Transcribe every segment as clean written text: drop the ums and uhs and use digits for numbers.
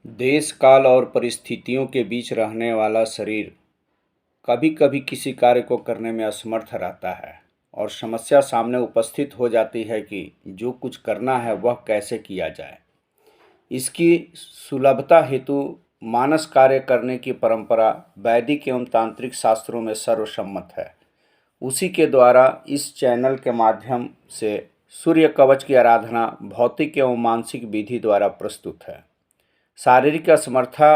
देश काल और परिस्थितियों के बीच रहने वाला शरीर कभी कभी किसी कार्य को करने में असमर्थ रहता है और समस्या सामने उपस्थित हो जाती है कि जो कुछ करना है वह कैसे किया जाए। इसकी सुलभता हेतु मानस कार्य करने की परंपरा वैदिक एवं तांत्रिक शास्त्रों में सर्वसम्मत है। उसी के द्वारा इस चैनल के माध्यम से सूर्य कवच की आराधना भौतिक एवं मानसिक विधि द्वारा प्रस्तुत है। शारीरिक असमर्था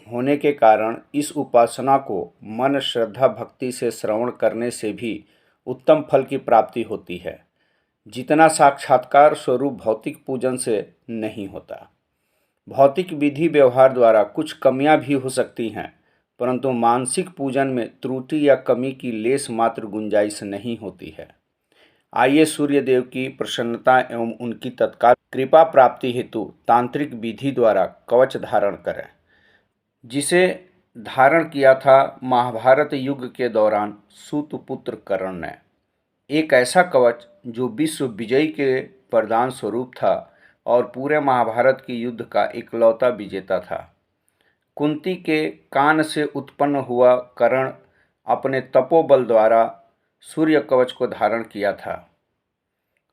होने के कारण इस उपासना को मन श्रद्धा भक्ति से श्रवण करने से भी उत्तम फल की प्राप्ति होती है, जितना साक्षात्कार स्वरूप भौतिक पूजन से नहीं होता। भौतिक विधि व्यवहार द्वारा कुछ कमियां भी हो सकती हैं, परंतु मानसिक पूजन में त्रुटि या कमी की लेस मात्र गुंजाइश नहीं होती है। आइए सूर्य देव की प्रसन्नता एवं उनकी तत्काल कृपा प्राप्ति हेतु तांत्रिक विधि द्वारा कवच धारण करें, जिसे धारण किया था महाभारत युग के दौरान सूतपुत्र कर्ण ने। एक ऐसा कवच जो विश्व विजयी के वरदान स्वरूप था और पूरे महाभारत की युद्ध का इकलौता विजेता था। कुंती के कान से उत्पन्न हुआ कर्ण अपने तपोबल द्वारा सूर्य कवच को धारण किया था।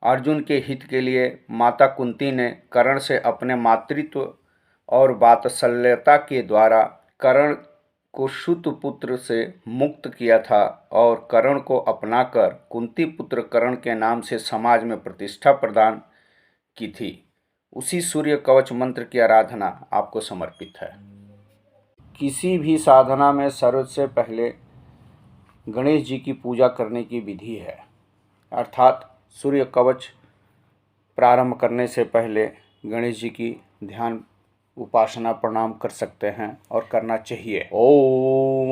अर्जुन के हित के लिए माता कुंती ने कर्ण से अपने मातृत्व और वात्सल्यता के द्वारा कर्ण को सूतपुत्र से मुक्त किया था और कर्ण को अपनाकर कुंती पुत्र कर्ण के नाम से समाज में प्रतिष्ठा प्रदान की थी। उसी सूर्य कवच मंत्र की आराधना आपको समर्पित है। किसी भी साधना में सबसे पहले गणेश जी की पूजा करने की विधि है, अर्थात सूर्य कवच प्रारंभ करने से पहले गणेश जी की ध्यान उपासना प्रणाम कर सकते हैं और करना चाहिए। ओम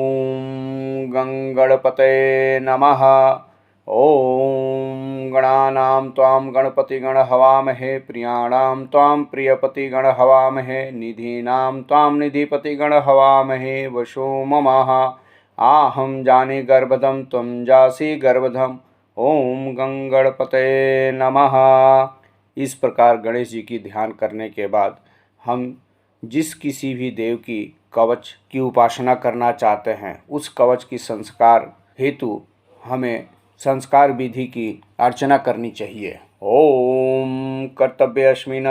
गंगणपतये नमः। ओम गणानां त्वां गणपतिगण हवामहे प्रियाणां त्वां प्रियपतिगण हवामहे निधीनां त्वां निधिपतिगण हवामहे वशो ममः। आहं जाने गर्भधं त्वं जासि गर्भधं। ओम गंगणपतये नमः। इस प्रकार गणेश जी की ध्यान करने के बाद हम जिस किसी भी देव की कवच की उपासना करना चाहते हैं उस कवच की संस्कार हेतु हमें संस्कार विधि की अर्चना करनी चाहिए। ओम कर्तव्यस्मिन्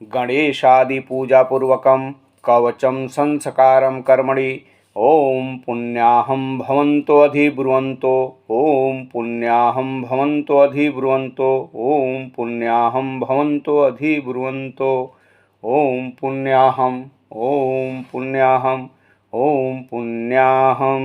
गणेशादि पूजा पूर्वकं कवचं संस्कारं कर्मणि। ओम पुण्याहं भवन्तो अधिब्रुवन्तो। ओम पुण्याहं भवन्तो अधिब्रुवन्तो। ओम पुण्याहं भवन्तो अधिब्रुवन्तो। ओम पुण्याहं। ओम पुण्याहं। ओम पुण्याहं।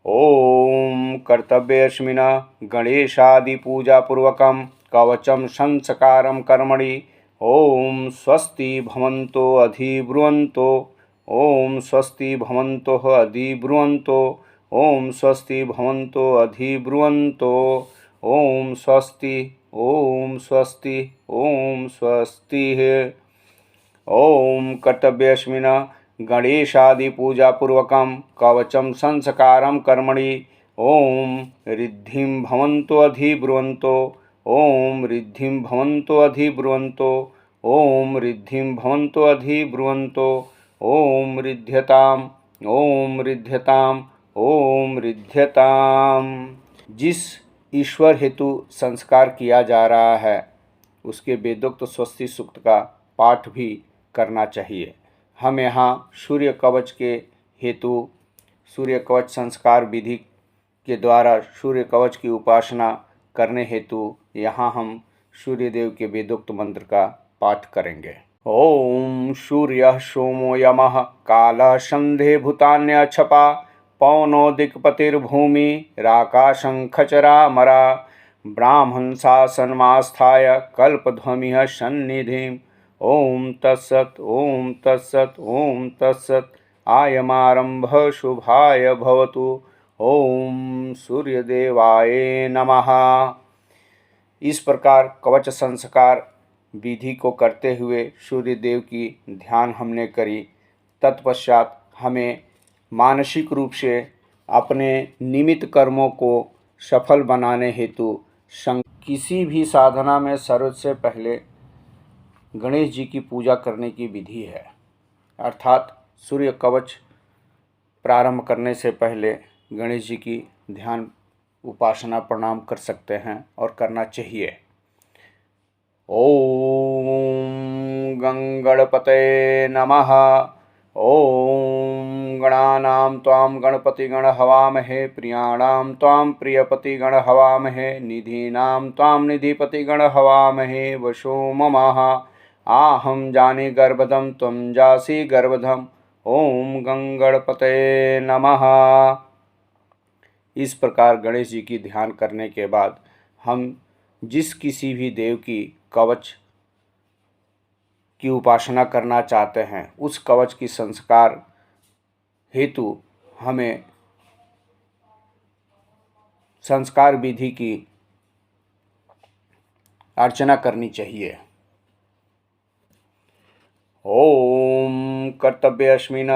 ओम कर्तव्यस्मिन् गणेशादि पूजा पूर्वकं कवचं संस्कारं कर्मणि। ओम स्वस्ति भवन्तो अधिब्रुवन्तो। ओम स्वस्ति भवन्तो अधिब्रुवन्तो। ओम स्वस्ति भवन्तो अधिब्रुवन्तो। ओम स्वस्ति। ओम स्वस्ति। ओम स्वस्ति। ओम कर्तव्यस्मिन् गणेशादि पूजा पूर्वकं कवचं संस्कारं कर्मणि। ओम रिद्धिं भवन्तो अधिब्रुवन्तो। ओम रिद्धिं भवन्तो अधिब्रुवन्तो। ओम रिद्धिं भवन्तो अधिब्रुवन्तो। ओम रिध्यताम्। ओम रिध्यताम्। ओम रिध्यताम्। जिस ईश्वर हेतु संस्कार किया जा रहा है उसके वेदोक्त स्वस्ति सूक्त का पाठ भी करना चाहिए। हम यहाँ सूर्य कवच के हेतु सूर्य कवच संस्कार विधि के द्वारा सूर्य कवच की उपासना करने हेतु यहाँ हम सूर्य देव के वेदोक्त मंत्र का पाठ करेंगे। ओम सूर्यः सोमो यमः कालः संधे भूतान्यक्षपा पवनो दिक्पतिर्भूमि राकाशं खचरामरा ब्राह्मण शासनमास्थाय कल्पध्वमिः सन्निधिम्। ओम तत्सत्। ओम तत्सत्। ओम तत्सत्। आयमारंभः शुभाय भवतु। ओम सूर्यदेवाय नमः। इस प्रकार कवच संस्कार विधि को करते हुए सूर्य देव की ध्यान हमने करी। तत्पश्चात हमें मानसिक रूप से अपने निमित्त कर्मों को सफल बनाने हेतु किसी भी साधना में सबसे पहले गणेश जी की पूजा करने की विधि है। अर्थात सूर्य कवच प्रारंभ करने से पहले गणेश जी की ध्यान उपासना प्रणाम कर सकते हैं और करना चाहिए। ओम गंगणपतये नमः। ओम गणानां त्वां गणपतिगण हवामहे प्रियाणां त्वां प्रियपतिगण हवामहे निधीनां त्वां निधिपतिगण हवामहे वशो ममः आहं जाने गर्भधं त्वं जासि गर्भधम्। ओम गंगणपतये नमः। इस प्रकार गणेश जी की ध्यान करने के बाद हम जिस किसी भी देव की कवच की उपासना करना चाहते हैं उस कवच की संस्कार हेतु हमें संस्कार विधि की अर्चना करनी चाहिए। ओम कर्तव्यस्मिन्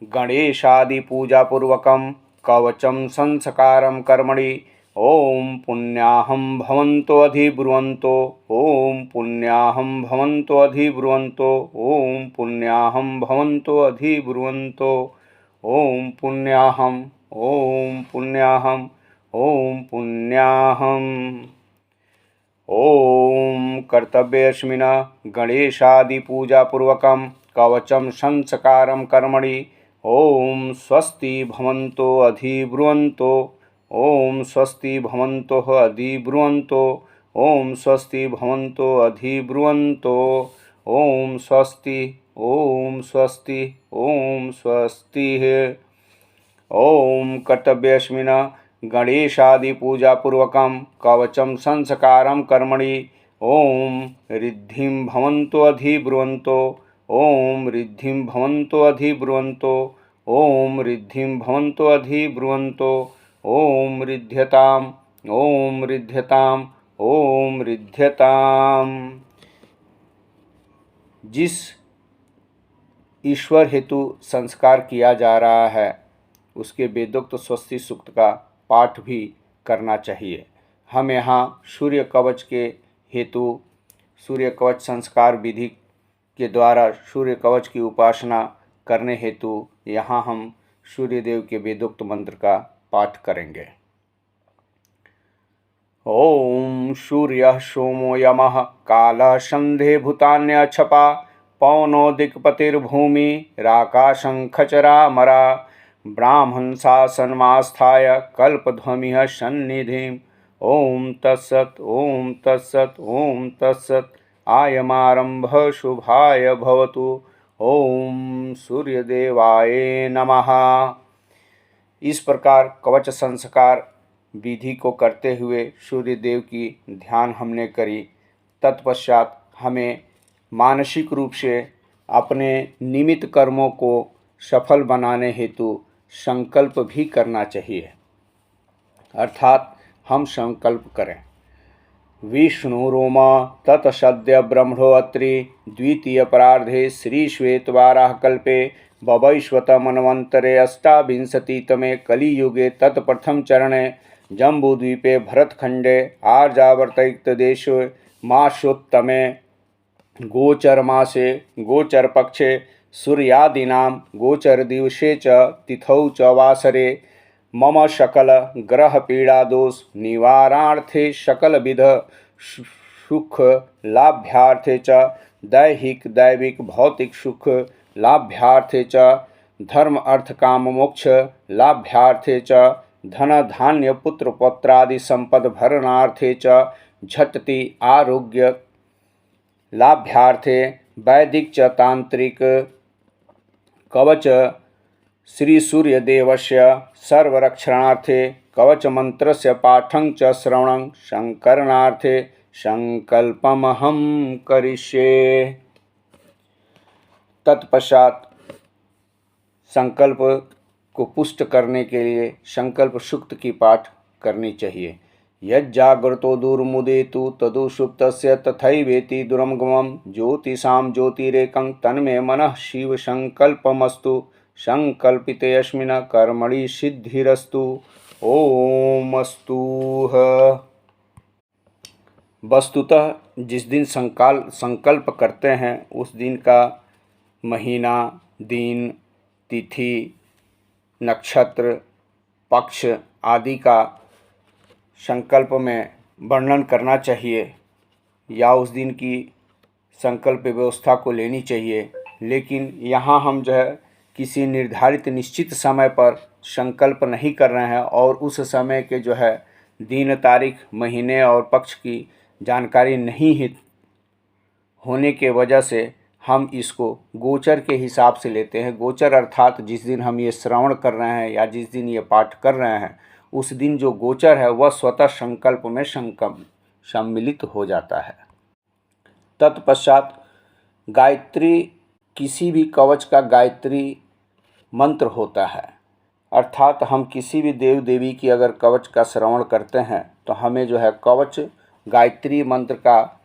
गणेशादि पूजापूर्वकं कवचं संस्कारं कर्मणि ओम पुण्याहं भवन्तो अधिब्रुवन्तो ओम पुण्याहं भवन्तो अधिब्रुवन्तो ओम पुण्याहं भवन्तो अधिब्रुवन्तो ओम पुण्याहं ओम पुण्याहं ओम पुण्याहम्। ओम कर्तव्यस्मिन् गणेशादि पूजापूर्वकं कवचं संस्कारं कर्मणि ओम स्वस्ति भवन्तो अधिब्रुवन्तो ओम स्वस्ति भवन्तो अधिब्रुवन्तो ओम स्वस्ति भवन्तो अधिब्रुवन्तो ओम स्वस्ति ओम स्वस्ति ओम स्वस्तिः। ओम कर्तव्यस्मिन् गणेशादि पूजापूर्वकं कवचं संस्कारं कर्मणि ओम रिद्धिं भवन्तो अधिब्रुवन्तो ओम रिद्धिं भवन्तो अधिब्रुवन्तो ओम रिद्धिं भवन्तो अधिब्रुवन्तो ओम रिध्यताम् ओम रिध्यताम् ओम रिध्यताम्। जिस ईश्वर हेतु संस्कार किया जा रहा है उसके वेदोक्त स्वस्ति सूक्त का पाठ भी करना चाहिए। हम यहाँ सूर्य कवच के हेतु सूर्य कवच संस्कार विधि के द्वारा सूर्य कवच की उपासना करने हेतु यहाँ हम सूर्य देव के वेदोक्त मंत्र का पाठ करेंगे। ओम सूर्यः सोमो यमः कालः संधे भूतान्यक्षपा पवनो दिक्पतिर्भूमि राकाशं खचरामरा ब्राह्मण शासनमास्थाय कल्पध्वमिः सन्निधिम्। ओम तत्सत् ओम तत्सत् ओम तत्सत् आयमारंभः शुभाय भवतु। ओम सूर्यदेवाय नमः। इस प्रकार कवच संस्कार विधि को करते हुए सूर्य देव की ध्यान हमने करी। तत्पश्चात हमें मानसिक रूप से अपने निमित्त कर्मों को सफल बनाने हेतु संकल्प भी करना चाहिए। अर्थात हम संकल्प करें विष्णुरोम तत्सद्य ब्रह्मोत्रि द्वितीय परार्धे श्रीश्वेतवाराह कल्पे ववैश्वत मन्वन्तरे अष्टाविंशतितमे कलियुगे तत्प्रथम चरणे जम्बूद्वीपे भरतखण्डे आर्यावर्तयुक्तदेशे मासोत्तमे गोचरमासे गोचरपक्षे सूर्यादीनां गोचरदिवसे च तिथौ च वासरे मम सकल ग्रह पीड़ा दोष निवारणार्थे सकलविध सुख लाभ्यार्थे च दैहिक दैविक भौतिक सुख लाभ्यार्थे च धर्म अर्थ काम मोक्ष लाभ्यार्थे च धन धान्य पुत्र पौत्रादि संपद भरणार्थे च झटति आरोग्य लाभ्यार्थे वैदिक च तांत्रिक कवच श्री सूर्यदेवस्य सर्वरक्षणार्थे कवच मंत्रस्य पाठं च श्रवणं संकरणार्थे संकल्पमहं करिष्ये। तत्पश्चात संकल्प को पुष्ट करने के लिए संकल्प सूक्त की पाठ करनी चाहिए। यज्जाग्रतो दुर्मुदेतु तदु सुप्तस्य तथैवेति दुरंगमं ज्योतिषां ज्योतिरेकं तन्मे मनः शिव संकल्पमस्तु संकल्पितेऽस्मिन् कर्मणि सिद्धिरस्तु। ओम अस्तु। वस्तुतः जिस दिन संकल्प करते हैं उस दिन का महीना दिन, तिथि, नक्षत्र, पक्ष आदि का संकल्प में वर्णन करना चाहिए या उस दिन की संकल्प व्यवस्था को लेनी चाहिए। लेकिन यहाँ हम जो है किसी निर्धारित निश्चित समय पर संकल्प नहीं कर रहे हैं और उस समय के जो है दिन, तारीख, महीने और पक्ष की जानकारी नहीं होने के वजह से हम इसको गोचर के हिसाब से लेते हैं। गोचर अर्थात जिस दिन हम ये श्रवण कर रहे हैं या जिस दिन ये पाठ कर रहे हैं उस दिन जो गोचर है वह स्वतः संकल्प में सम्मिलित हो जाता है। तत्पश्चात गायत्री, किसी भी कवच का गायत्री मंत्र होता है, अर्थात हम किसी भी देव देवी की अगर कवच का श्रवण करते हैं तो हमें जो है कवच गायत्री मंत्र का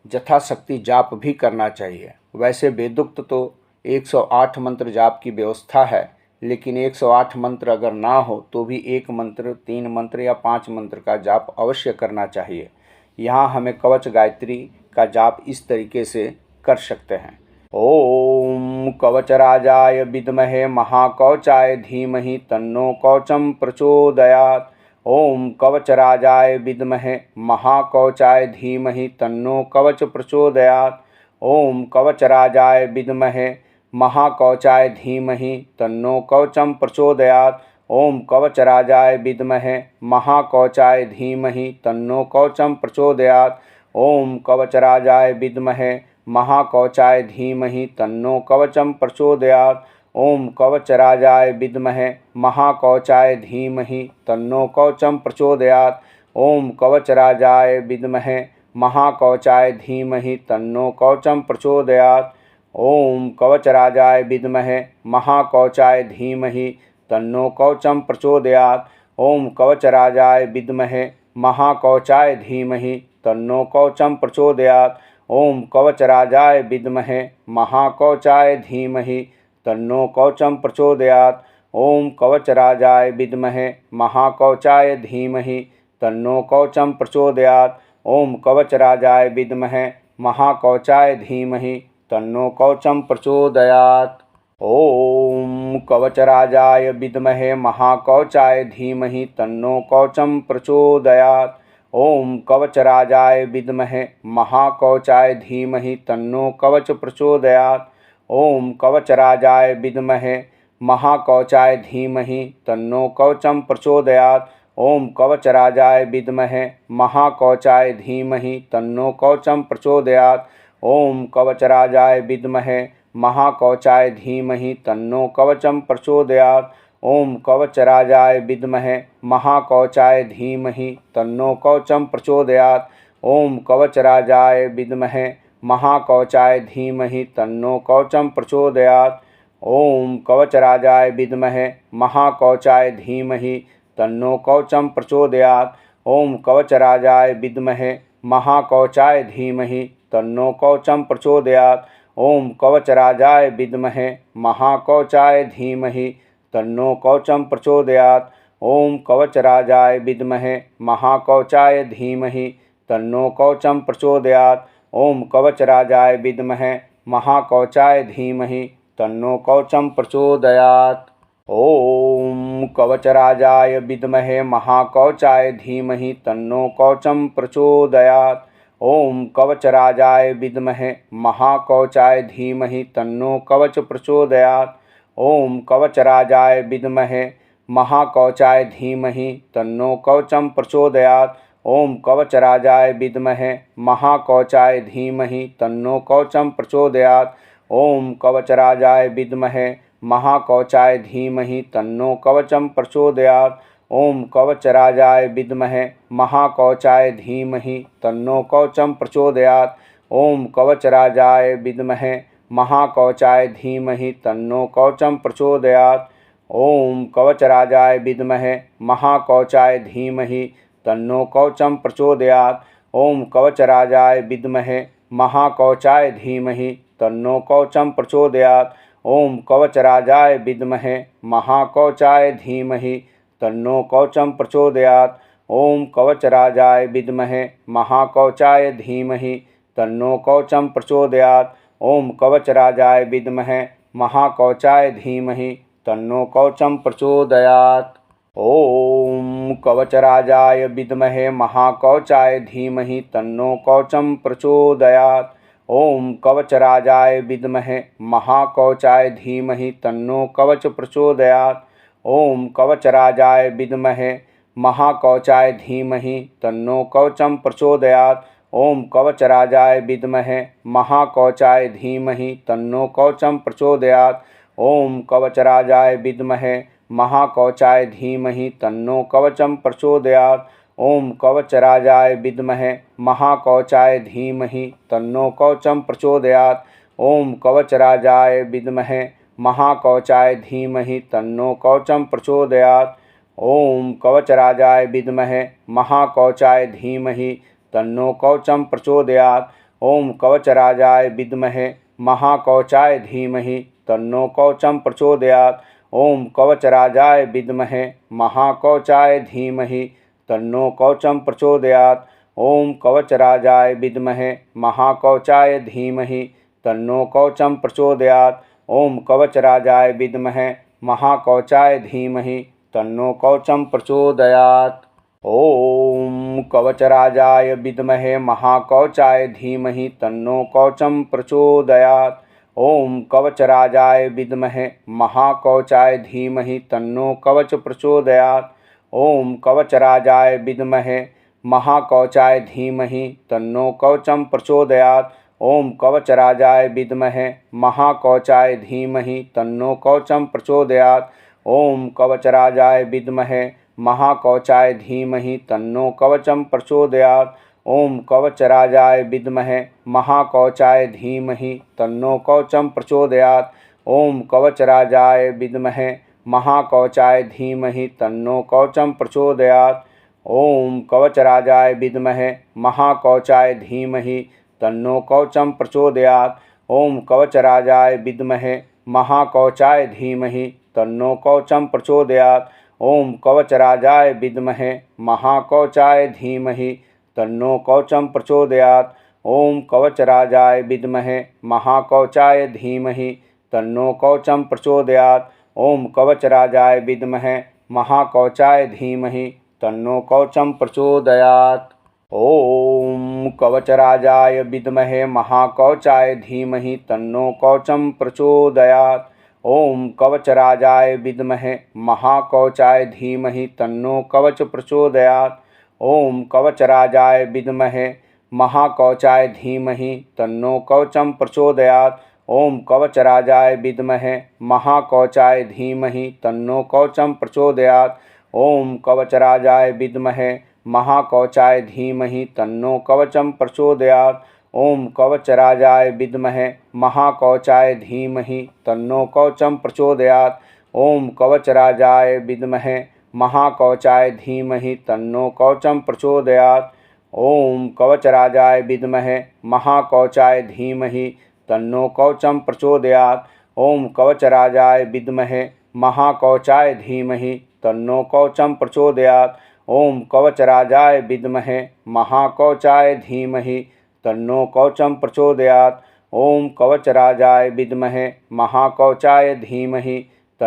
यथाशक्ति जाप भी करना चाहिए। वैसे वेदोक्त तो 108 मंत्र जाप की व्यवस्था है, लेकिन 108 मंत्र अगर ना हो तो भी 1 मंत्र, 3 मंत्र या 5 मंत्र का जाप अवश्य करना चाहिए। यहाँ हमें कवच गायत्री का जाप इस तरीके से कर सकते हैं। ओम कवचराजाय विद्महे महाकवचाय धीमहि तन्नो कवचम प्रचोदयात्। ओम कवचराजाय विद्महे महाकवचाय धीमहि तन्नो कवच प्रचोदयात्। ओम कवचराजाय विद्महे महाकवचाय धीमहि तन्नो कवचम प्रचोदयात्। ओम कवचराजाय विद्महे महाकवचाय धीमहि तन्नो कवचम प्रचोदयात्। ओम कवचराजाय विद्महे महाकवचाय धीमहि तन्नो कवचम प्रचोदयात्। ओम कवचराजाय विद्महे महाकवचाय धीमहि तन्नो कवचम प्रचोदयात्। ओम कवचराजाय विद्महे महाकवचाय धीमहि तन्नो कवचम प्रचोदयात्। ओम कवचराजाय विद्महे महाकवचाय धीमहि तन्नो कवचम प्रचोदयात्। ओम कवचराजाय विद्महे महाकवचाय धीमहि तन्नो कवचम प्रचोदयात्। ओम कवचराजाय विद्महे महाकवचाय धीमहि तन्नो कवचम प्रचोदयात्। ओम कवचराजाय विद्महे महाकवचाय धीमहि तन्नो कवचम प्रचोदयात्। ओम कवचराजाय विद्महे महाकवचाय धीमहि तन्नो कवचम प्रचोदयात्। ओम कवचराजाय विद्महे महाकवचाय धीमहि तन्नो कवचम प्रचोदयात्। ओम कवचराजाय विद्महे महाकवचाय धीमहि तन्नो कवच प्रचोदयात्। ओम कवचराजाय विद्महे महाकवचाय धीमहि तन्नो कवचम प्रचोदयात्। ओम कवचराजाय विद्महे महाकवचाय धीमहि तन्नो कवचम प्रचोदयात्। ओम कवचराजाय विद्महे महाकवचाय धीमहि तन्नो कवचम प्रचोदयात्। ओम कवचराजाय विद्महे महाकवचाय धीमहि तन्नो कवचम प्रचोदयात्। ओम कवचराजाय विद्महे महाकवचाय धीमहि तन्नो कवचम प्रचोदयात्। ओम कवचराजाय विद्महे महाकवचाय धीमहि तन्नो कवचम प्रचोदयात्। ओम कवचराजाय विद्महे महाकवचाय धीमहि तन्नो कवचम प्रचोदयात्। ओम कवचराजाय विद्महे महाकवचाय धीमहि तन्नो कवचम प्रचोदयात्। ओम कवचराजाय विद्महे महाकवचाय धीमहि तन्नो कवचम प्रचोदयात्। ओम कवचराजाय विद्महे महाकवचाय धीमहि तन्नो कवचम प्रचोदयात्। ओम कवचराजाय विद्महे महाकवचाय धीमहि तन्नो कवचम प्रचोदयात्। ओम कवचराजाय विद्महे महाकवचाय धीमहि तन्नो कवच प्रचोदयात्। ओम कवचराजाय विद्महे महाकवचाय धीमहि तन्नो कवचम प्रचोदयात्। ओम कवचराजाय विद्महे महाकवचाय धीमहि तन्नो कवचम प्रचोदयात्। ओम कवचराजाय विद्महे महाकवचाय धीमहि तन्नो कवचम प्रचोदयात्। ओम कवचराजाय विद्महे महाकवचाय धीमहि तन्नो कवचम प्रचोदयात्। ओम कवचराजाय विद्महे महाकवचाय धीमहि तन्नो कवचम प्रचोदयात्। ओम कवचराजाय विद्महे महाकवचाय धीमहि तन्नो कवचम प्रचोदयात्। ओम कवचराजाय विद्महे महाकवचाय धीमहि तन्नो कवचम प्रचोदयात्। ओम कवचराजाय विद्महे महाकवचाय धीमहि तन्नो कवचम प्रचोदयात्। ओम कवचराजाय विद्महे महाकवचाय धीमहि तन्नो कवचम प्रचोदयात्। ओम कवचराजाय विद्महे महाकवचाय धीमहि तन्नो कवचं प्रचोदयात्। ॐ कवचराजाय विद्महे महाकवचाय धीमहि तन्नो कवचं प्रचोदयात्। ॐ कवचराजाय विद्महे महाकवचाय धीमहि तन्नो कवच प्रचोदयात्। ॐ कवचराजाय विद्महे महाकवचाय धीमहि तन्नो कवचं प्रचोदयात्। ॐ कवचराजाय विद्महे महाकवचाय धीमहि तन्नो कवचं प्रचोदयात्। ॐ कवचराजाय विद्महे महाकवचाय धीमहि तन्नो कवचं प्रचोदयात्। ॐ कवचराजाय विद्महे महाकवचाय धीमहि तन्नो कवचं प्रचोदयात्। ॐ कवचराजाय विद्महे महाकवचाय धीमहि तन्नो कवचं प्रचोदयात्। ॐ कवचराजाय विद्महे महाकवचाय धीमहि तन्नो कवचं प्रचोदयात्। ॐ कवचराजाय विद्महे महाकवचाय धीमहि तन्नो कवचं प्रचोदयात्। ॐ कवचराजाय विद्महे महाकवचाय धीमहि तन्नो कवचं प्रचोदयात्। ॐ कवचराजाय विद्महे महाकवचाय धीमहि तन्नो कवचं प्रचोदयात्। ॐ कवचराजाय विद्महे महाकवचाय धीमहि तन्नो कवचं प्रचोदयात्। ॐ कवचराजाय विद्महे महाकवचाय धीमहि तन्नो कवचं प्रचोदयात्। ॐ कवचराजाय विद्महे महाकवचाय धीमहि तन्नो कवच प्रचोदयात्। ॐ कवचराजाय विद्महे महाकवचाय धीमहि तन्नो कवचं प्रचोदयात्। ॐ कवचराजाय विद्महे महाकवचाय धीमहि तन्नो कवचं प्रचोदयात्। ॐ कवचराजाय विद्महे महाकवचाय धीमहि तन्नो कवचं प्रचोदयात्। ॐ कवचराजाय विद्महे महाकवचाय धीमहि तन्नो कवचं प्रचोदयात्। ॐ कवचराजाय विद्महे महाकवचाय धीमहि तन्नो कवचं प्रचोदयात्। ॐ कवचराजाय विद्महे महाकवचाय धीमहि तन्नो कवचं प्रचोदयात्। ॐ कवचराजाय विद्महे महाकवचाय धीमहि तन्नो कवचं प्रचोदयात्। ॐ कवचराजाय विद्महे महाकवचाय धीमहि तन्नो कवचं प्रचोदयात्। ॐ कवचराजाय विद्महे महाकवचाय धीमहि तन्नो कवचं प्रचोदयात्। ॐ कवचराजाय विद्महे महाकवचाय धीमहि तन्नो कवचं प्रचोदयात्। ॐ कवचराजाय विद्महे महाकवचाय धीमहि तन्नो कवचं प्रचोदयात्। ॐ कवचराजाय विद्महे महाकवचाय धीमहि तन्नो कवच प्रचोदयात्। ॐ कवचराजाय विद्महे महाकवचाय धीमहि तन्नो कवचं प्रचोदयात्। ॐ कवचराजाय विद्महे महाकवचाय धीमहि तन्नो कवचं प्रचोदयात्। ॐ कवचराजाय विद्महे महाकवचाय धीमहि तन्नो कवचं प्रचोदयात्। ॐ कवचराजाय विद्महे महाकवचाय धीमहि तन्नो कवचं प्रचोदयात्। ॐ कवचराजाय विद्महे महाकवचाय धीमहि तन्नो कवचं प्रचोदयात्। ॐ कवचराजाय विद्महे महाकवचाय धीमहि तन्नो कवचं प्रचोदयात्। ॐ कवचराजाय विद्महे महाकवचाय धीमहि तन्नो कवचं प्रचोदयात्। ॐ कवचराजाय विद्महे महाकवचाय धीमहि तन्नो कवचं प्रचोदयात्। ॐ कवचराजाय विद्महे महाकवचाय धीमहि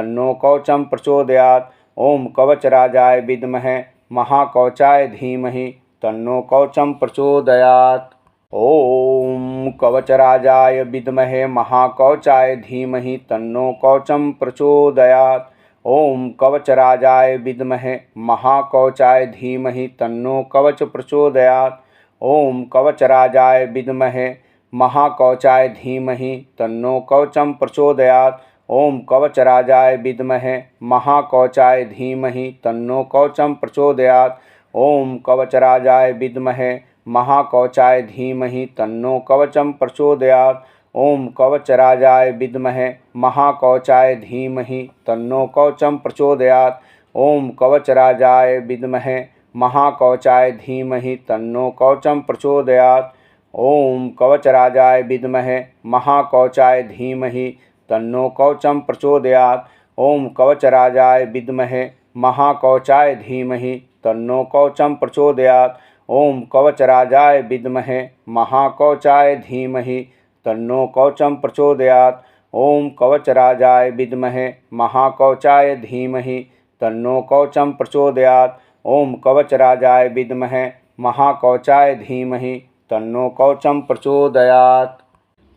तन्नो कवचं प्रचोदयात्। ॐ कवचराजाय विद्महे महाकवचाय धीमहि तन्नो कवचं प्रचोदयात्। ॐ कवचराजाय विद्महे महाकवचाय धीमहि तन्नो कवचं प्रचोदयात्। ॐ कवचराजाय विद्महे महाकवचाय धीमहि तन्नो कवच प्रचोदयात्। ॐ कवचराजाय विद्महे महाकवचाय धीमहि तन्नो कवचं प्रचोदयात्। ॐ कवचराजाय विद्महे महाकवचाय धीमहि तन्नो कवचं प्रचोदयात्। ॐ कवचराजाय विद्महे महाकवचाय धीमहि तन्नो कवचं प्रचोदयात्। ॐ कवचराजाय विद्महे महाकवचाय धीमहि तन्नो कवचं प्रचोदयात्। ॐ कवचराजाय विद्महे महाकवचाय धीमहि तन्नो कवचं प्रचोदयात्। ॐ कवचराजाय विद्महे महाकवचाय धीमहि तन्नो कवचं प्रचोदयात्। ॐ कवचराजाय विद्महे महाकवचाय धीमहि तन्नो कवचं प्रचोदयात्। ॐ कवचराजाय विद्महे महाकवचाय धीमहि तन्नो कवचं प्रचोदयात्। ओम कवचराजाय विद्महे महाकवचाय धीमहि तन्नो कवचं प्रचोदयात्। ओम कवचराजाय विद्महे महाकवचाय धीमहि तन्नो कवचं प्रचोदयात्।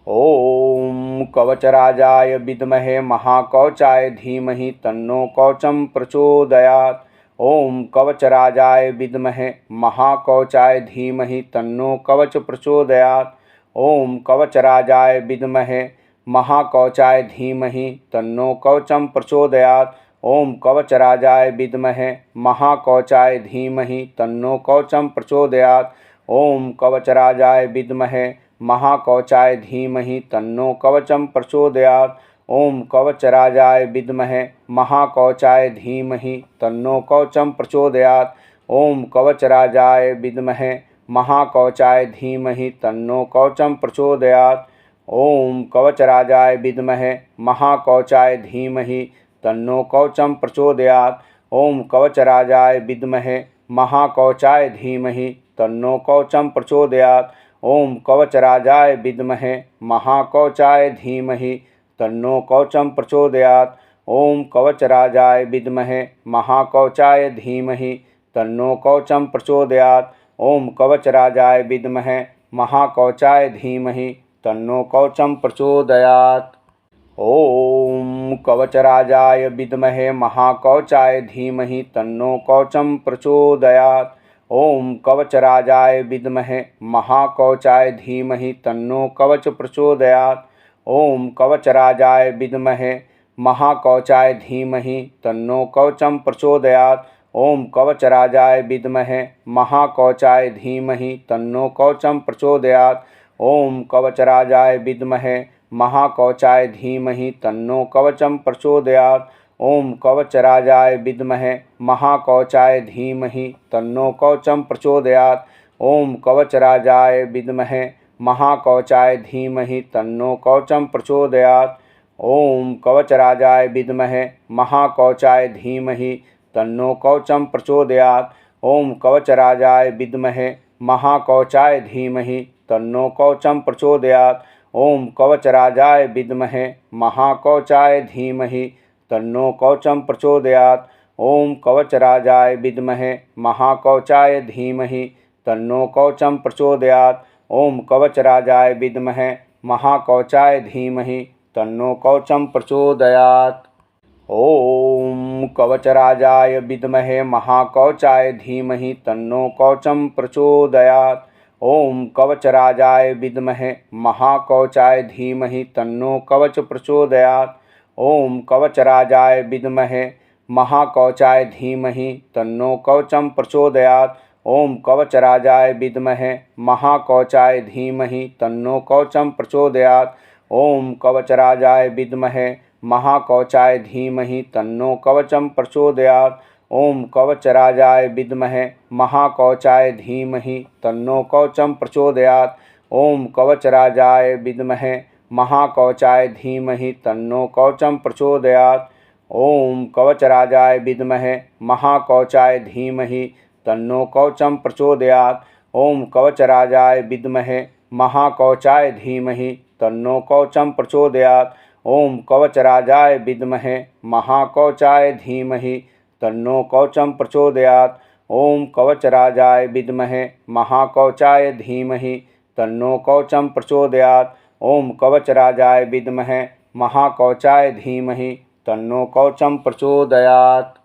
ओम कवचराजाय विद्महे महाकवचाय धीमहि तन्नो कवचं प्रचोदयात्। ओम कवचराजाय विद्महे महाकवचाय धीमहि तन्नो कवच प्रचोदयात्। ओम कवचराजाय विद्महे महाकवचाय धीमहि तन्नो कवचं प्रचोदयात्। ओम कवचराजाय विद्महे महाकवचाय धीमहि तन्नो कवचं प्रचोदयात्। ओम कवचराजाय विद्महे महाकवचाय धीमहि तन्नो कवचं प्रचोदयात्। ओम कवचराजाय विद्महे महाकवचाय धीमहि तन्नो कवचं प्रचोदयात्। ओम कवचराजाय विद्महे महाकवचाय धीमहि तन्नो कवचं प्रचोदयात्। ओम कवचराजाय विद्महे महाकवचाय धीमहि तन्नो कवचं प्रचोदयात्। ओम कवचराजाय विद्महे महाकवचाय धीमहि तन्नो कवचं प्रचोदयात्। ओम कवचराजाय विद्महे महाकवचाय धीमहि तन्नो कवचं प्रचोदयात्। ओम कवचराजाय विद्महे महाकवचाय धीमहि तन्नो कवचं प्रचोदयात्। ओम कवचराजाय विद्महे महाकवचाय धीमहि तन्नो कवचं प्रचोदयात्। ओम कवचराजाय विद्महे महाकवचाय धीमहि तन्नो कवचं प्रचोदयात्। ओम कवचराजाय विद्महे महाकवचाय धीमहि तन्नो कवच प्रचोदयात्। ओम कवचराजाय विद्महे महाकवचाय धीमहि तन्नो कवचं प्रचोदयात्। ओम कवचराजाय विद्महे महाकवचाय धीमहि तन्नो कवचं प्रचोदयात्। ओम कवचराजाय विद्महे महाकवचाय धीमहि तन्नो कवचं प्रचोदयात्। ओम कवचराजाय विद्महे महाकवचाय धीमहि तन्नो कवचं प्रचोदयात्। ओम कवचराजाय विद्महे महाकवचाय धीमहि तन्नो कवचं प्रचोदयात्। ओम कवचराजाय विद्महे महाकवचाय धीमहि तन्नो कवचं प्रचोदयात्। ओम कवचराजाय विद्महे महाकवचाय धीमहि तन्नो कवचं प्रचोदयात्। ओम कवचराजाय विद्महे महाकवचाय धीमहि तन्नो कवचं प्रचोदयात्। ओम कवचराजाय विद्महे महाकवचाय धीमहि तन्नो कवचं प्रचोदयात्। ओम कवचराजाय विद्महे महाकवचाय धीमहि तन्नो कवचं प्रचोदयात्। ओम कवचराजाय विद्महे महाकवचाय धीमहि तन्नो कवचं प्रचोदयात्। ओम कवचराजाय विद्महे महाकवचाय धीमहि तन्नो कवच प्रचोदयात्। ओम कवचराजाय विद्महे महाकवचाय धीमहि तन्नो कवचं प्रचोदयात्। ओम कवचराजाय विद्महे महाकवचाय धीमहि तन्नो कवचं प्रचोदयात्। ओम कवचराजाय विद्महे महाकवचाय धीमहि तन्नो कवचं प्रचोदयात्। ओम कवचराजाय विद्महे महाकवचाय धीमहि तन्नो कवचं प्रचोदयात्। ओम कवचराजाय विद्महे महाकवचाय धीमहि तन्नो कवचं प्रचोदयात्। ओम कवचराजाय विद्महे महाकवचाय धीमहि तन्नो कवचं प्रचोदयात्। ओम कवचराजाय विद्महे महाकवचाय धीमहि तन्नो कवचं प्रचोदयात्। ओम कवचराजाय विद्महे महाकवचाय धीमहि तन्नो कवचं प्रचोदयात्। ओम कवचराजाय विद्महे महाकवचाय धीमहि तन्नो कवचं प्रचोदयात्। ओम कवचराजाय विद्महे महाकवचाय धीमहि तन्नो कवचं प्रचोदयात्।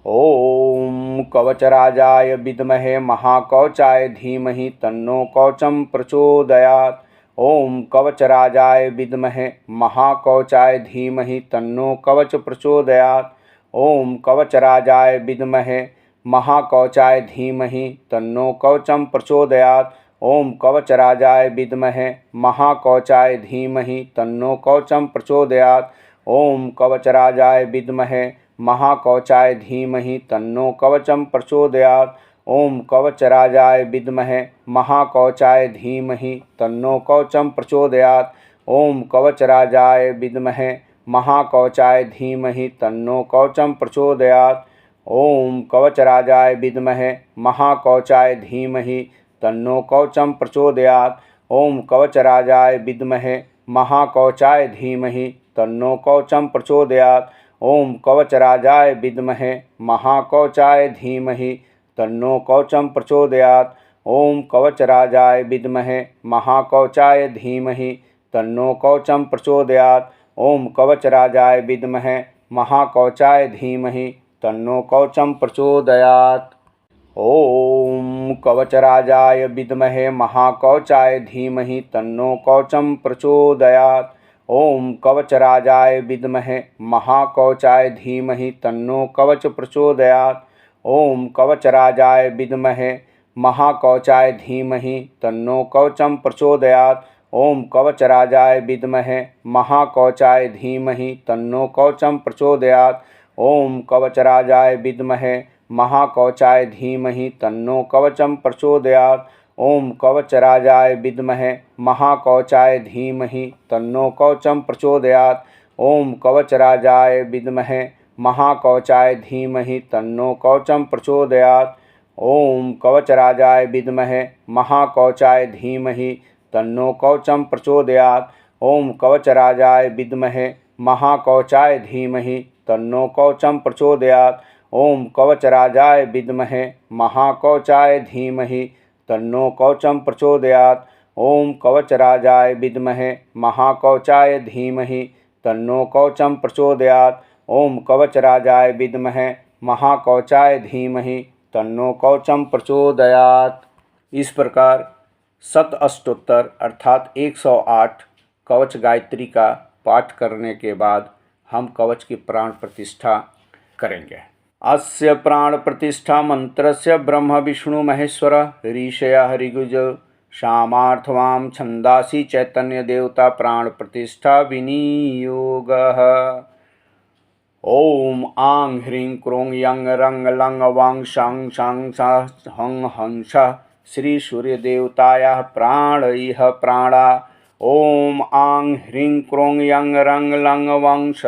ओम कवचराजाय विद्महे महाकवचाय धीमहि तन्नो कवचं प्रचोदयात्। ओम कवचराजाय विद्महे महाकवचाय धीमहि तन्नो कवच प्रचोदयात्। ओम कवचराजाय विद्महे महाकवचाय धीमहि तन्नो कवचं प्रचोदयात्। ओम कवचराजाय विद्महे महाकवचाय धीमहि तन्नो कवचं प्रचोदयात्। ओम कवचराजाय विद्महे महाकवचाय धीमहि तन्नो कवचं प्रचोदयात्। ओम कवचराजाय विद्महे महाकवचाय धीमहि तन्नो कवचं प्रचोदयात्। ओम कवचराजाय विद्महे महाकवचाय धीमहि तन्नो कवचं प्रचोदयात्। ओम कवचराजाय विद्महे महाकवचाय धीमहि तन्नो कवचं प्रचोदयात्। ओम कवचराजाय विद्महे महाकवचाय धीमहि तन्नो कवचं प्रचोदयात्। ओम कवचराजाय विद्महे महाकवचाय धीमहि तन्नो कवचं प्रचोदयात्। ओम कवचराजाय विद्महे महाकवचाय धीमहि तन्नो कवचं प्रचोदयात्। ओम कवचराजाय विद्महे महाकवचाय धीमहि तन्नो कवचं प्रचोदयात्। ओम कवचराजाय विद्महे महाकवचाय धीमहि तन्नो कवचं प्रचोदयात्। ओम कवचराजाय विद्महे महाकवचाय धीमहि तन्नो कवच प्रचोदयात्। ओम कवचराजाय विद्महे महाकवचाय धीमहि तन्नो कवचं प्रचोदयात्। ओम कवचराजाय विद्महे महाकवचाय धीमहि तन्नो कवचं प्रचोदयात्। ओम कवचराजाय विद्महे महाकवचाय धीमहि तन्नो कवचं प्रचोदयात्। ओम कवचराजाय विद्महे महाकवचाय धीमहि तन्नो कवचं प्रचोदयात्। ओम कवचराजाय विद्महे महाकवचाय धीमहि तन्नो कवचं प्रचोदयात्। ओम कवचराजाय विद्महे महाकवचाय धीमहि तन्नो कवचं प्रचोदयात्। ओम कवचराजाय विद्महे महाकवचाय धीमहि तन्नो कवचं प्रचोदयात्। ओम कवचराजाय विद्महे महाकवचाय धीमहि तन्नो कवचं प्रचोदयात्। ओम कवचराजाय विद्महे महाकवचाय धीमहि तन्नो कवचं प्रचोदयात्। ओम कवचराजाय विद्महे महाकवचाय धीमहि तन्नो कवचं प्रचोदयात्। इस प्रकार शत अष्टोत्तर अर्थात 108 कवच गायत्री का पाठ करने के बाद हम कवच की प्राण प्रतिष्ठा करेंगे। अस्य प्राण प्रतिष्ठा मंत्रस्य ब्रह्म विष्णु महेश्वर ऋषय हरिगुज सामार्थवाम छंदासी चैतन्य देवता प्राण प्रतिष्ठा विनियोगः। ओम आं ह्रीं क्रों यं रंग लंग वांग शं शं स हं हंस श्री सूर्य देवतायाः प्राण इह प्राणा। ओम आं ह्रीं क्रों यं रंग लंग वांग स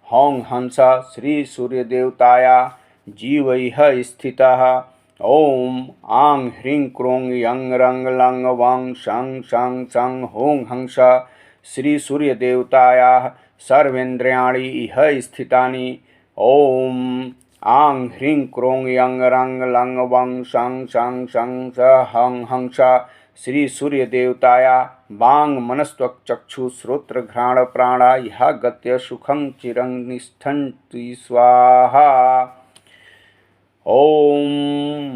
हं हंस श्री सूर्य देवतायाः जीव इह स्थितः। ओम आं ह्रीं क्रों यं रंग लंग वांग शं शं सं हों हंस श्री सूर्य देवतायाः सर्वेन्द्रियाणि इह स्थितानि। ओम आं ह्रीं क्रों यं रंग लंग वं शं शं सं स हं हंस श्री सूर्य देवतायाः वांग मनस्त्वक् चक्षु श्रोत्र घ्राण प्राणा इह गत्य सुखं चिरं निष्ठन्ति स्वाहा। ओम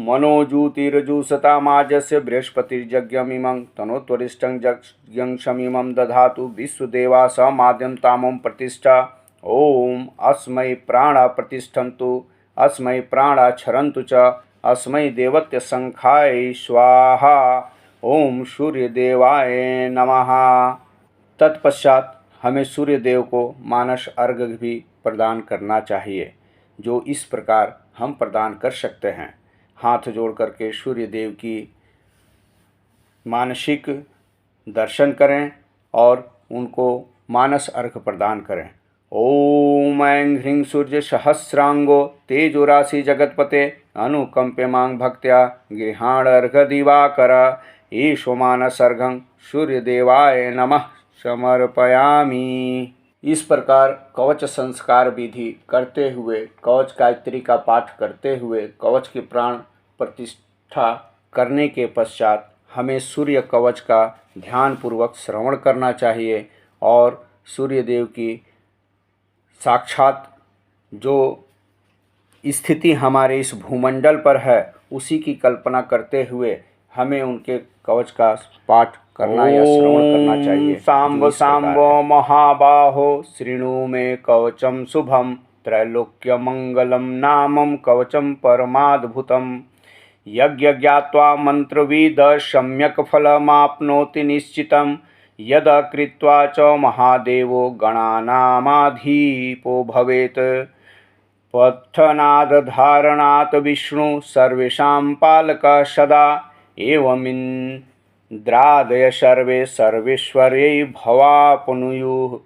मनोज्योतिरजुषतामाजस्य बृहस्पतिर्यज्ञमिमं तनोत्वरिष्ठं यज्ञं शमिमं दधातु विश्वदेवा स माद्यं तामं प्रतिष्ठा। ओम अस्मै प्राणा प्रतिष्ठन्तु अस्मै प्राणा क्षरन्तु च अस्मै देवत्य शंखाय स्वाहा। ओम सूर्य देवाय नमः। तत्पश्चात हमें सूर्य देव को मानस अर्घ्य भी प्रदान करना चाहिए, जो इस प्रकार हम प्रदान कर सकते हैं। हाथ जोड़ करके सूर्य देव की मानसिक दर्शन करें और उनको मानस अर्घ्य प्रदान करें। ओम ऐं ह्रीं सूर्य सहस्रांगो तेजो राशि जगतपते अनुकंप्यमां भक्त्या गृहाण अर्घ्य दिवाकर ईशो मानस अर्घं सूर्य देवाय नमः समर्पयामि। इस प्रकार कवच संस्कार विधि करते हुए, कवच गायत्री का पाठ करते हुए, कवच की प्राण प्रतिष्ठा करने के पश्चात हमें सूर्य कवच का ध्यानपूर्वक श्रवण करना चाहिए और सूर्य देव की साक्षात जो स्थिति हमारे इस भूमंडल पर है उसी की कल्पना करते हुए हमें उनके कवच का पाठ करना या श्रवण करना चाहिए। सांब सांब महाबाहो शृणु मे कवचं शुभम त्रैलोक्य मंगलम नामम कवचं परमाद्भुतम। यज्ञ ज्ञात्वा मंत्रविद सम्यक् फलमाप्नोति निश्चितं यद कृत्वा च महादेवो गणानामाधीपो भवेत्। पठनाद धारणात् विष्णु सर्वेषां पालकः सदा एवमिन्द्रादय सर्वे सर्वेश्वर्यै भवाप्नुयुः।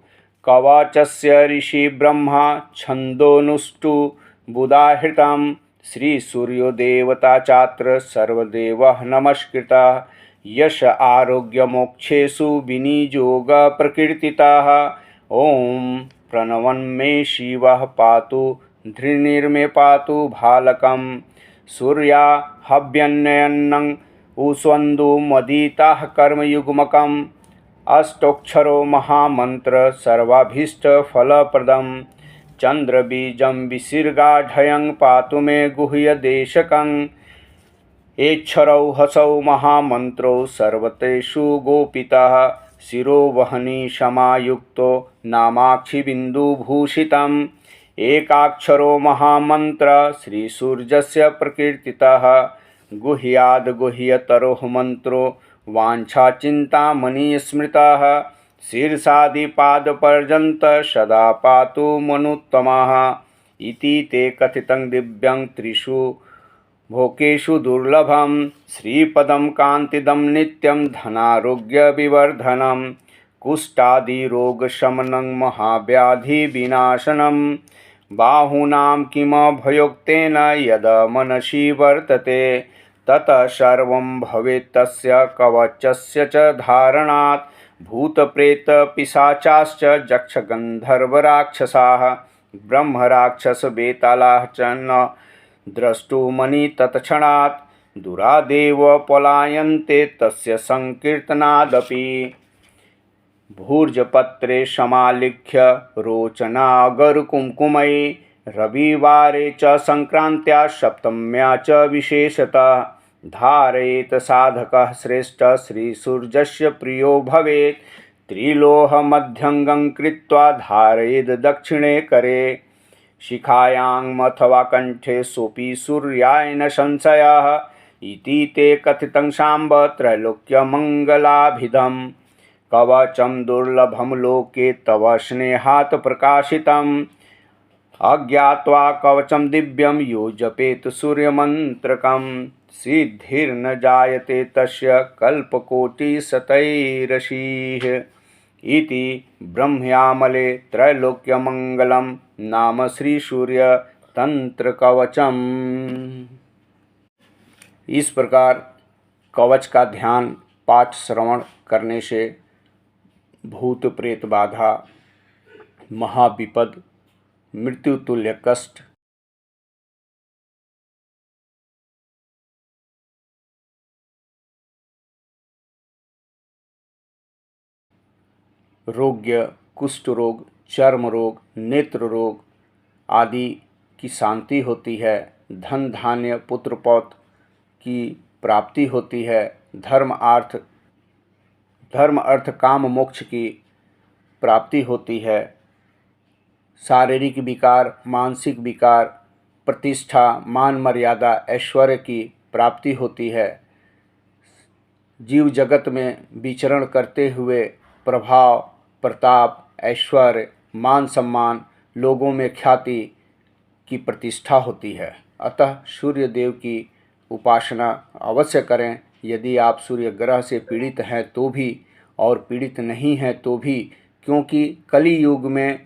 कवचस्य ऋषि ब्रह्मा छन्दोनुष्टु बुधाहृतं श्री सूर्यो देवता चात्र सर्वदेवः नमस्कृतः। यश आरोग्य मोक्षेषु विनियोग प्रकीर्तितः ॐ प्रणवन्मे शिवः पातु धृणिर्मे पातु भालकं सूर्या हव्यन्नयन्नं उस्वन्दुमदिताः कर्मयुग्मकम् अष्टोक्षरो महामन्त्र सर्वाभीष्टफलप्रदं चन्द्रबीजं विसृगाढयं पातु मे गुह्यदेशकम् एच्छरौ हसौ महामन्त्रो सर्वतेषु गोपितः शिरोवहनी समायुक्तो नामाक्षिबिन्दुभूषितम् एकाक्षरो महामन्त्र श्रीसूर्यस्य प्रकीर्तितः गुह्याद् गुह्यतरो मन्त्रो वाञ्छाचिन्तामणिस्मृतः शीर्षादिपादपर्यन्तः सदा पातु मनुत्तमः इति ते कथितं दिव्यं त्रिषु भोकेषु दुर्लभं श्रीपदं कान्तिदं नित्यं धनारोग्यविवर्धनं कुष्ठादिरोगशमनं महाव्याधिविनाशनं बाहूनां किमभयोक्तेन यद मनसि वर्तते ततः सर्वं भवेत् तस्य कवचस्य च धारणात् भूतप्रेतपिशाचाश्च यक्षगन्धर्वराक्षसाः ब्रह्मराक्षसवेतालाः च न द्रष्टुमनि तत्क्षणात् दुरादेव पलायन्ते तस्य संकीर्तनादपि भूर्जपत्रे समालिख्य रोचनागरकुङ्कुमै रविवारे च संक्रान्त्या सप्तम्या च विशेषतः धारयेत् साधकः श्रेष्ठः श्रीसूर्यस्य प्रियो भवेत् त्रिलोहमध्यङ्गं कृत्वा धारयेद् दक्षिणे करे शिखायामथवा कण्ठे सोऽपि सूर्याय न संशयः इति ते कथितं साम्ब त्रैलोक्यमङ्गलाभिधं कवचं दुर्लभं लोके तव स्नेहात् प्रकाशितम् अज्ञात्वा कवचं दिव्यं यो जपेत् सूर्यमन्त्रकं सिद्धिर्न जायते तस्य कल्पकोटिशतैरशीः इति ब्रह्मयामले त्रैलोक्यमंगलम नाम श्री सूर्य तंत्र कवचम। इस प्रकार कवच का ध्यान पाठ श्रवण करने से भूत प्रेत बाधा, महाविपद, मृत्यु तुल्य कष्ट, रोग्य, कुष्ठ रोग, चर्म रोग, नेत्र रोग आदि की शांति होती है। धन धान्य पुत्र पौत्र की प्राप्ति होती है। धर्म अर्थ काम मोक्ष की प्राप्ति होती है। शारीरिक विकार, मानसिक विकार, प्रतिष्ठा, मान मर्यादा, ऐश्वर्य की प्राप्ति होती है। जीव जगत में विचरण करते हुए प्रभाव, प्रताप, ऐश्वर्य, मान सम्मान, लोगों में ख्याति की प्रतिष्ठा होती है। अतः सूर्य देव की उपासना अवश्य करें। यदि आप सूर्य ग्रह से पीड़ित हैं तो भी और पीड़ित नहीं हैं तो भी, क्योंकि कली युग में